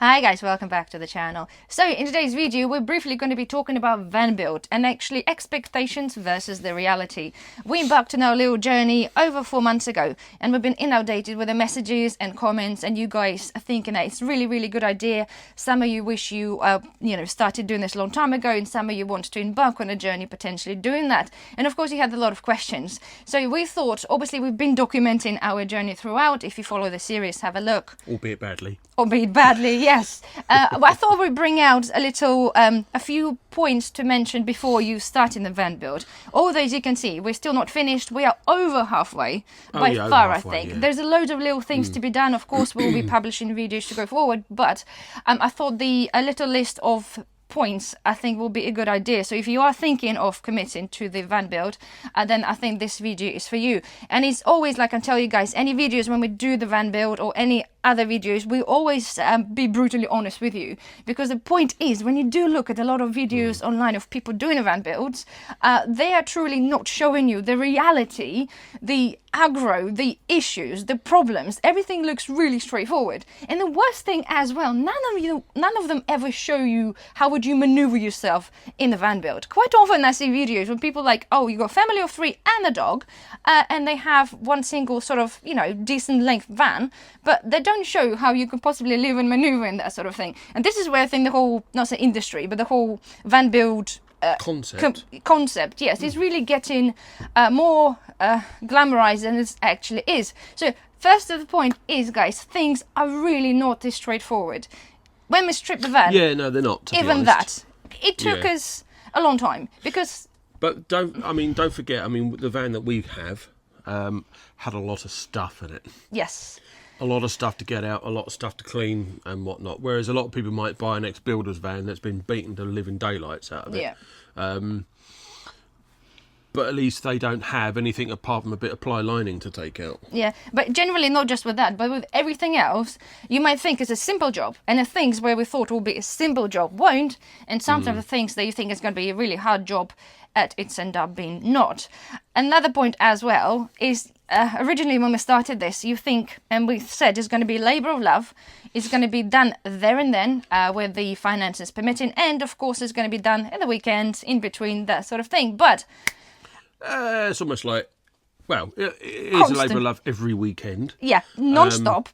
Hi guys, welcome back to the channel. So in today's video we're briefly going to be talking about van build and actually expectations versus the reality. We embarked on our little journey over 4 months ago and we've been inundated with the messages and comments, and you guys are thinking that it's really good idea. Some of you wish you started doing this a long time ago, and some of you want to embark on a journey potentially doing that. And of course you had a lot of questions. So we thought, obviously we've been documenting our journey throughout. If you follow the series, have a look. Albeit badly. Albeit badly, yes. I thought we'd bring out a few points to mention before you start in the van build. Although, as you can see, we're still not finished. We are over halfway, by far, I think. Yeah. There's a load of little things to be done. Of course, we'll be publishing videos to go forward, but I thought a little list of points I think will be a good idea. So if you are thinking of committing to the van build, then I think this video is for you. And it's always, like I tell you guys, any videos when we do the van build or any other videos, we always be brutally honest with you, because the point is, when you do look at a lot of videos online of people doing van builds, they are truly not showing you the reality, the aggro, the issues, the problems. Everything looks really straightforward. And the worst thing as well, none of them ever show you how would you maneuver yourself in the van build. Quite often I see videos when people like, oh, you got a family of 3 and a dog, and they have one single sort of, decent length van, but they don't show how you could possibly live and maneuver in that sort of thing. And this is where I think the whole, not say industry, but the whole van build concept, yes, is really getting more glamorized than it actually is. So first of the point is, guys, things are really not this straightforward. When we strip the van, yeah, no, they're not. Even that, it took us a long time, because. But don't forget. The van that we have had a lot of stuff in it. Yes. A lot of stuff to get out, a lot of stuff to clean and whatnot. Whereas a lot of people might buy an ex-builder's van that's been beaten to living daylights out of it. Yeah. But at least they don't have anything apart from a bit of ply lining to take out. Yeah, but generally not just with that, but with everything else, you might think it's a simple job, and the things where we thought will be a simple job won't, and sometimes the things that you think is going to be a really hard job, it's end up being not. Another point as well is, originally when we started this, you think, and we said it's going to be a labour of love, it's going to be done there and then, with the finances permitting, and of course it's going to be done at the weekends, in between, that sort of thing, but... it's almost like, well, it is a labour of love every weekend. Yeah, non-stop.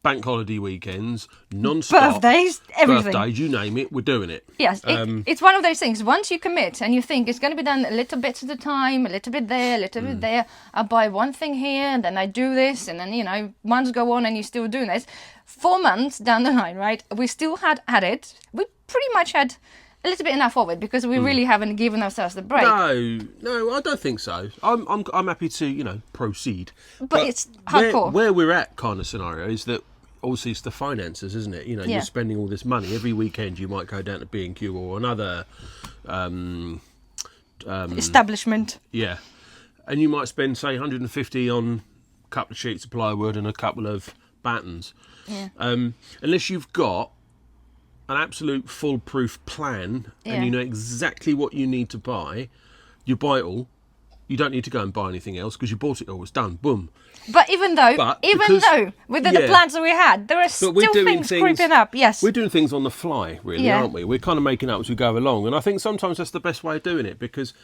Bank holiday weekends, non-stop. Birthdays, everything. Birthdays, you name it, we're doing it. Yes, it's one of those things. Once you commit and you think it's going to be done a little bit at a time, a little bit there, a little bit there. I buy one thing here, and then I do this, and then, months go on and you're still doing this. 4 months down the line, right, we still had it. We pretty much had a little bit enough of it, because we really haven't given ourselves the break. No, I don't think so. I'm happy to, proceed. But it's hardcore. Where we're at kind of scenario is that obviously it's the finances, isn't it? You're spending all this money. Every weekend you might go down to B&Q or another establishment. Yeah. And you might spend, say, 150 on a couple of sheets of plywood and a couple of battens. Yeah. Unless you've got an absolute foolproof plan and you know exactly what you need to buy, you buy it all. You don't need to go and buy anything else because you bought it all. It's done. Boom. But even though, with the plans that we had, there are still things creeping up. Yes, we're doing things on the fly, really, aren't we? We're kind of making up as we go along, and I think sometimes that's the best way of doing it, because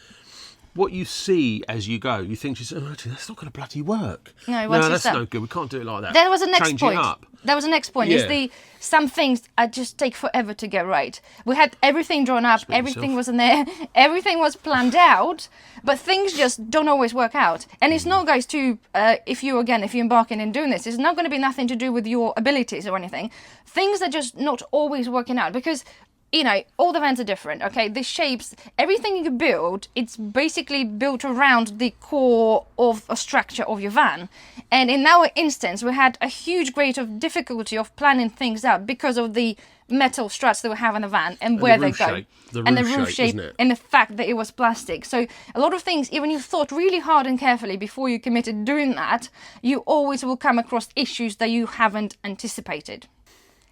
what you see as you go, you think, actually, that's not going to bloody work. No, that's no good. We can't do it like that. There was a next point. It up. That was the next point. Is some things just take forever to get right. We had everything drawn up, everything was in there, everything was planned out, but things just don't always work out. And it's not, guys, if you're embarking in doing this, it's not going to be nothing to do with your abilities or anything. Things are just not always working out, because all the vans are different, okay? The shapes, everything you build, it's basically built around the core of a structure of your van. And in our instance, we had a huge grade of difficulty of planning things out because of the metal struts that we have in the van and where they go. And the roof shape, and the fact that it was plastic. So a lot of things, even if you thought really hard and carefully before you committed doing that, you always will come across issues that you haven't anticipated.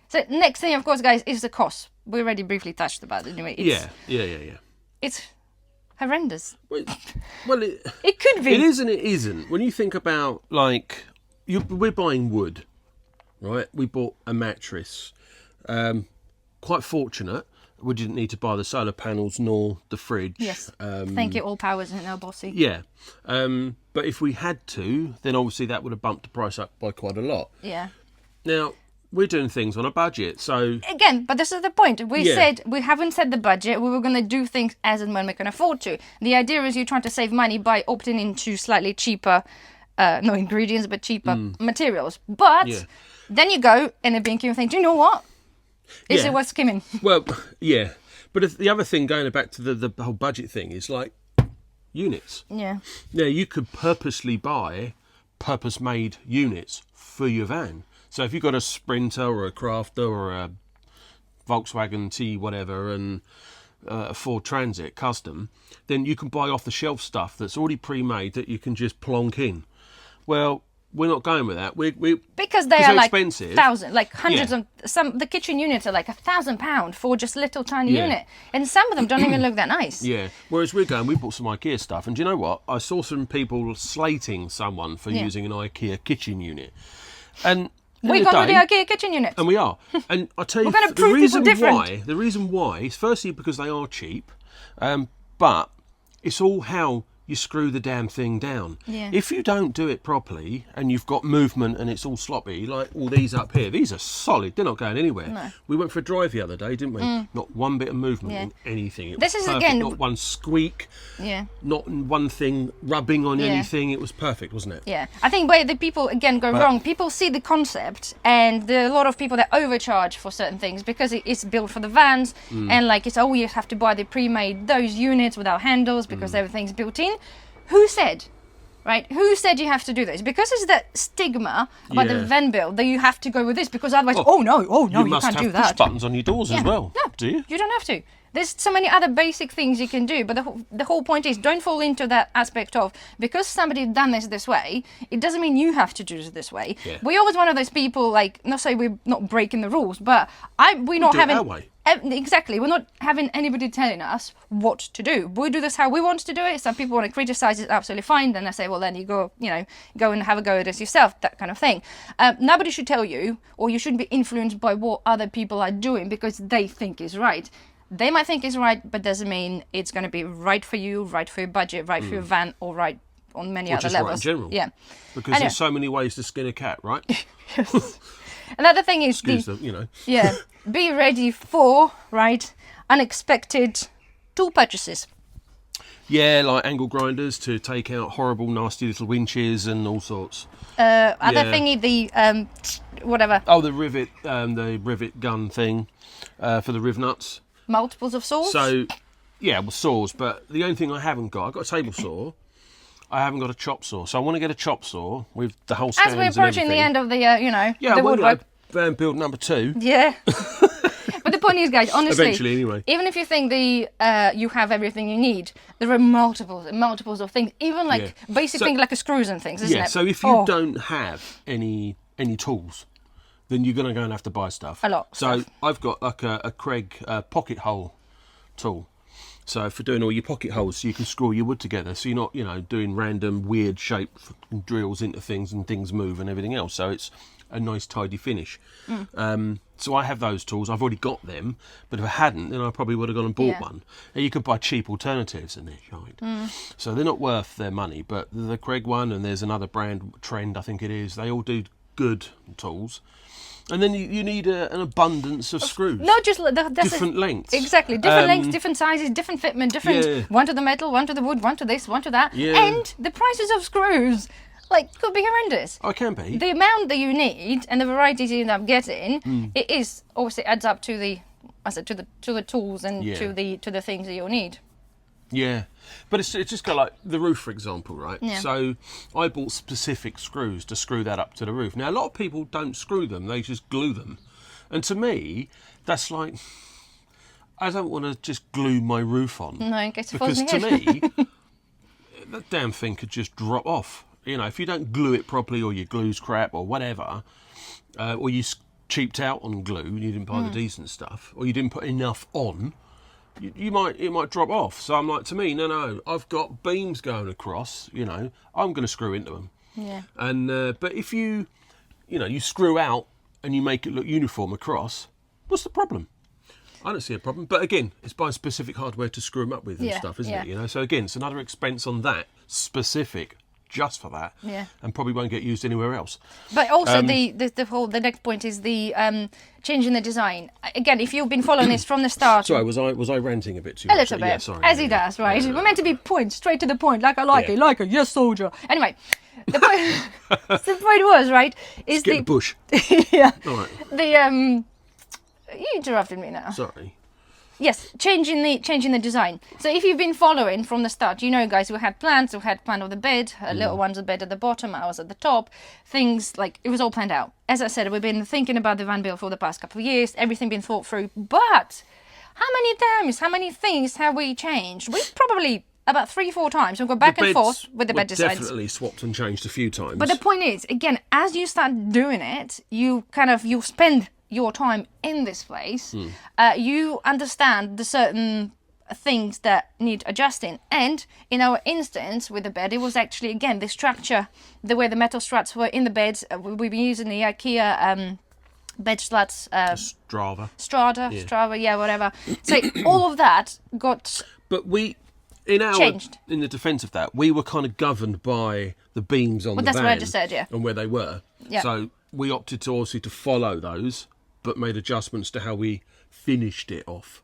So next thing, of course, guys, is the cost. We already briefly touched about it anyway. Yeah. It's horrendous. Well, it could be. It is and it isn't. When you think about, we're buying wood, right? We bought a mattress. Quite fortunate. We didn't need to buy the solar panels nor the fridge. Yes. Thank you, ALLPOWERS and El Bossy. Yeah. But if we had to, then obviously that would have bumped the price up by quite a lot. Yeah. Now, we're doing things on a budget, so... Again, but this is the point. We Yeah. said we haven't set the budget. We were going to do things as and when we can afford to. The idea is you're trying to save money by opting into slightly cheaper, no ingredients, but cheaper materials. But Yeah. then you go in the bin and think, do you know what? Is Yeah. it worth skimming? Well, yeah. But the other thing, going back to the whole budget thing, is like units. Yeah. Now, you could purposely buy purpose-made units for your van. So if you've got a Sprinter or a Crafter or a Volkswagen T whatever and a Ford Transit custom, then you can buy off-the-shelf stuff that's already pre-made that you can just plonk in. Well, we're not going with that. Because they are they're like expensive. hundreds Yeah. of the kitchen units are like £1,000 for just a little tiny Yeah. unit, and some of them don't even look that nice. Yeah. Whereas we bought some IKEA stuff, and do you know what? I saw some people slating someone for Yeah. using an IKEA kitchen unit, and We've gone with the IKEA kitchen unit. and we are. And I tell you, We're gonna the prove reason people different. the reason why is firstly because they are cheap, but it's all how you screw the damn thing down. Yeah. If you don't do it properly and you've got movement and it's all sloppy, like all these up here, these are solid. They're not going anywhere. No. We went for a drive the other day, didn't we? Not one bit of movement Yeah. in anything. It This was is perfect. again- Not one squeak. Yeah. Not one thing rubbing on Yeah. anything. It was perfect, wasn't it? Yeah, I think where the people again go wrong, people see the concept, and there are a lot of people that overcharge for certain things because it's built for the vans, and like it's you have to buy the pre-made those units without handles because everything's built in. Who said? Right? Who said you have to do this? Because it's that stigma about the Yeah. van build that you have to go with this because otherwise, Oh, you must can't have do push that. buttons on your doors as well. No, Do you? You don't have to. There's so many other basic things you can do, but the whole point is don't fall into that aspect of because somebody done this way, it doesn't mean you have to do it this way. Yeah. We're always one of those people, like, not say we're not breaking the rules, but we're not do it having... our way. Exactly, we're not having anybody telling us what to do. We do this how we want to do it. Some people want to criticize it, absolutely fine. Then I say, well, then you go and have a go at this yourself, that kind of thing. Nobody should tell you, or you shouldn't be influenced by what other people are doing because they think is right. They might think it's right, but doesn't mean it's going to be right for you, right for your budget, right for your van, or right on many Or other just levels. right in general. Yeah. Because Anyway. there's so many ways to skin a cat, right? Another thing is Excuse them, yeah, be ready for unexpected tool purchases. Yeah, like angle grinders to take out horrible, nasty little winches and all sorts. Other Yeah. thingy, the whatever, Oh, the rivet gun thing for the riv nuts. multiples of saws. So, yeah, well, saws. But the only thing I haven't got, I've got a table saw. I haven't got a chop saw, so I want to get a chop saw with the whole stands As we're and approaching the everything. end of the, Yeah, the well, woodwork. van build number 2. Yeah. But the point is, guys, honestly, Eventually, anyway. even if you think you have everything you need, there are multiples and multiples of things. Even like Yeah. basic So- things like screws and things, isn't Yeah, it? so if you Oh. don't have any tools, then you're going to go and have to buy stuff. A lot of So stuff. I've got like a Craig pocket hole tool. So for doing all your pocket holes, so you can screw your wood together. So you're not, doing random weird shaped drills into things and things move and everything else. So it's a nice tidy finish. So I have those tools. I've already got them, but if I hadn't, then I probably would have gone and bought Yeah. one. And you could buy cheap alternatives, and they're shite. So they're not worth their money. But the Craig one, and there's another brand, Trend, I think it is. They all do good tools. And then you need an abundance of screws. Not just Different lengths. Exactly, different lengths, different sizes, different fitment, different Yeah. one to the metal, one to the wood, one to this, one to that, Yeah. and the prices of screws could be horrendous. Oh, it can be. The amount that you need and the varieties you end up getting, it is obviously adds up to the tools and Yeah. to the things that you'll need. Yeah, but it's just got like the roof, for example, right? Yeah. So I bought specific screws to screw that up to the roof. Now, a lot of people don't screw them, they just glue them. And to me, that's like, I don't want to just glue my roof on. No, in case it falls Because in to here. me, that damn thing could just drop off. If you don't glue it properly, or your glue's crap or whatever, or you cheaped out on glue and you didn't buy the decent stuff, or you didn't put enough on, it might drop off. So I'm like, to me, no, I've got beams going across, I'm going to screw into them. Yeah. And but if you screw out and you make it look uniform across, What's the problem? I don't see a problem. But again, it's buying specific hardware to screw them up with and stuff, isn't it? You know, so again, it's another expense on that specific. Just for that, and probably won't get used anywhere else. But also the next point is the change in the design. Again, if you've been following this from the start, sorry, was I ranting a bit too much? A little bit, yeah, sorry, as he does, right? We're meant to be straight to the point, like I like it, like a yes soldier. Anyway, the point, the point was right. Is Get the bush? Yeah. All right. You interrupted me now. Sorry. Yes, changing the design. So if you've been following from the start, you know, guys, we had plans. We had plan of the bed, little one's a bed at the bottom, I was at the top. Things like it was all planned out. As I said, we've been thinking about the van build for the past couple of years. Everything been thought through. But how many times, how many things have we changed? We've probably about 3-4 times. We've gone back and forth with the bed designs. Definitely swapped and changed a few times. But the point is, again, as you start doing it, you spend your time in this place, you understand the certain things that need adjusting. And in our instance with the bed, it was actually, again, the structure, the way the metal struts were in the beds. We've been using the IKEA bed slats. Strata, yeah, whatever. So all of that got But changed. In the defence of that, we were kind of governed by the beams on the that's van. what I just said, yeah. And where they were. Yeah. So we opted to obviously to follow those, but made adjustments to how we finished it off.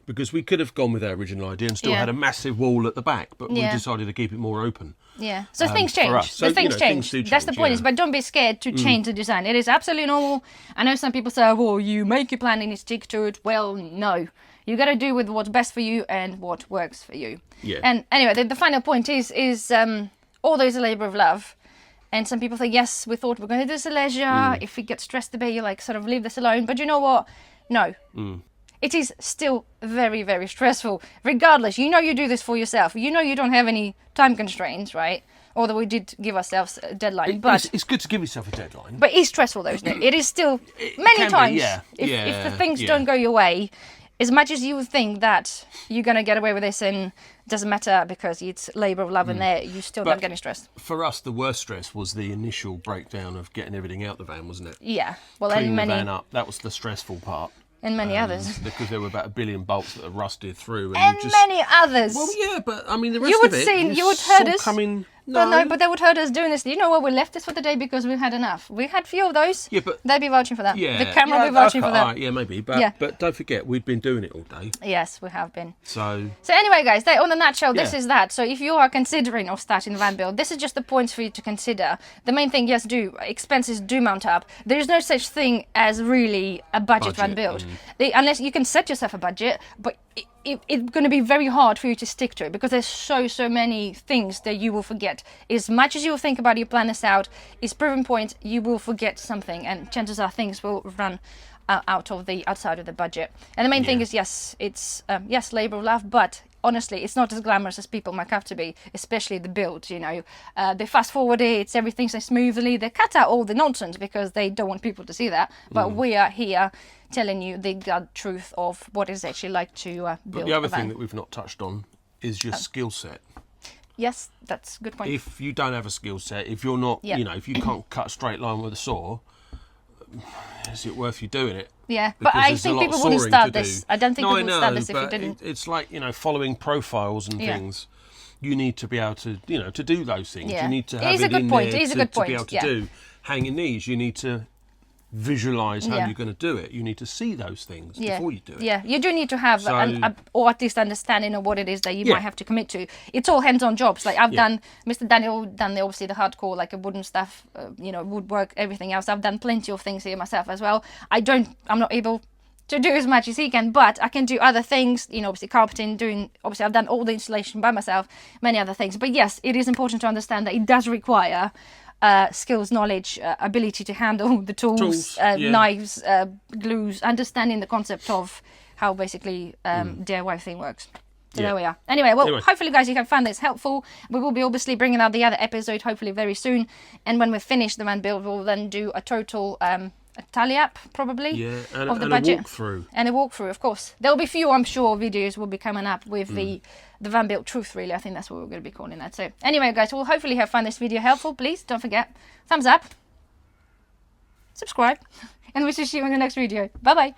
Because we could have gone with our original idea and still had a massive wall at the back, but we decided to keep it more open. Yeah, so things change. So, things change. Things That's the point. Is, but don't be scared to change the design. It is absolutely normal. I know some people say, "Well, you make your plan and you stick to it." Well, no, you got to do with what's best for you and what works for you. Yeah. And anyway, the final point is all those a labour of love. And some people say, yes, we thought we're going to do this at leisure. If we get stressed a bit, you like sort of leave this alone. But you know what? No. It is still very, very stressful. Regardless, you know you do this for yourself. You know you don't have any time constraints, right? Although we did give ourselves a deadline. But it's good to give yourself a deadline. But it's stressful, though, isn't it? It is still, many times, if the things don't go your way, as much as you think that you're going to get away with this and it doesn't matter because it's labour of love in there, you still don't get any stress. For us, the worst stress was the initial breakdown of getting everything out the van, wasn't it? Yeah. Well, Cleaning and the van up. That was the stressful part. And many others. Because there were about 1 billion bolts that had rusted through. And many others. Well, yeah, but I mean, the rest of it you would heard us. Coming... But they would hurt us doing this. You know what? We left this for the day because we had enough. We had a few of those. Yeah, but they'd be vouching for that. Yeah, the camera will be vouching for that. All right, yeah, maybe. But don't forget, we'd been doing it all day. Yes, we have been. So anyway, guys, on the nutshell, this is that. So if you are considering of starting the van build, this is just the points for you to consider. The main thing, yes, expenses do mount up. There is no such thing as really a budget van build, unless you can set yourself a budget, but. It's going to be very hard for you to stick to it because there's so many things that you will forget. As much as you will think about your plan this out, it's proven point you will forget something, and chances are things will run outside of the budget. And the main thing is it's labour of love, but honestly, it's not as glamorous as people make up to be, especially the build. You know, they fast forward it, everything's so smoothly. They cut out all the nonsense because they don't want people to see that. But we are here telling you the gut truth of what it's actually like to build. But the other thing that we've not touched on is your skill set. Yes, that's a good point. If you don't have a skill set, if you're not, if you can't cut a straight line with a saw, is it worth you doing it? Yeah, but I think people wouldn't start this. I don't think people would start this if you didn't. It's like, following profiles and things. You need to be able to, to do those things. Yeah. You need to have it in there to be able to do. Hanging knees, you need to visualize how you're going to do it. You need to see those things before you do it. Yeah, you do need to have or at least understanding of what it is that you might have to commit to. It's all hands-on jobs. Like I've done, Mr. Daniel done obviously the hardcore, like a wooden stuff, woodwork, everything else. I've done plenty of things here myself as well. I'm not able to do as much as he can, but I can do other things, obviously carpeting, obviously I've done all the installation by myself, many other things. But yes, it is important to understand that it does require skills, knowledge, ability to handle the tools, knives, glues, understanding the concept of how basically DIY thing works. So there we are. Anyway, hopefully guys you have found this helpful. We will be obviously bringing out the other episode hopefully very soon, and when we finish the van build we'll then do a total a tally up probably of the budget. And a walkthrough, of course. There'll be few, I'm sure, videos will be coming up with the van built truth, really. I think that's what we're going to be calling that. So anyway, guys, we'll hopefully have found this video helpful. Please don't forget, thumbs up, subscribe, and we'll see you in the next video. Bye-bye.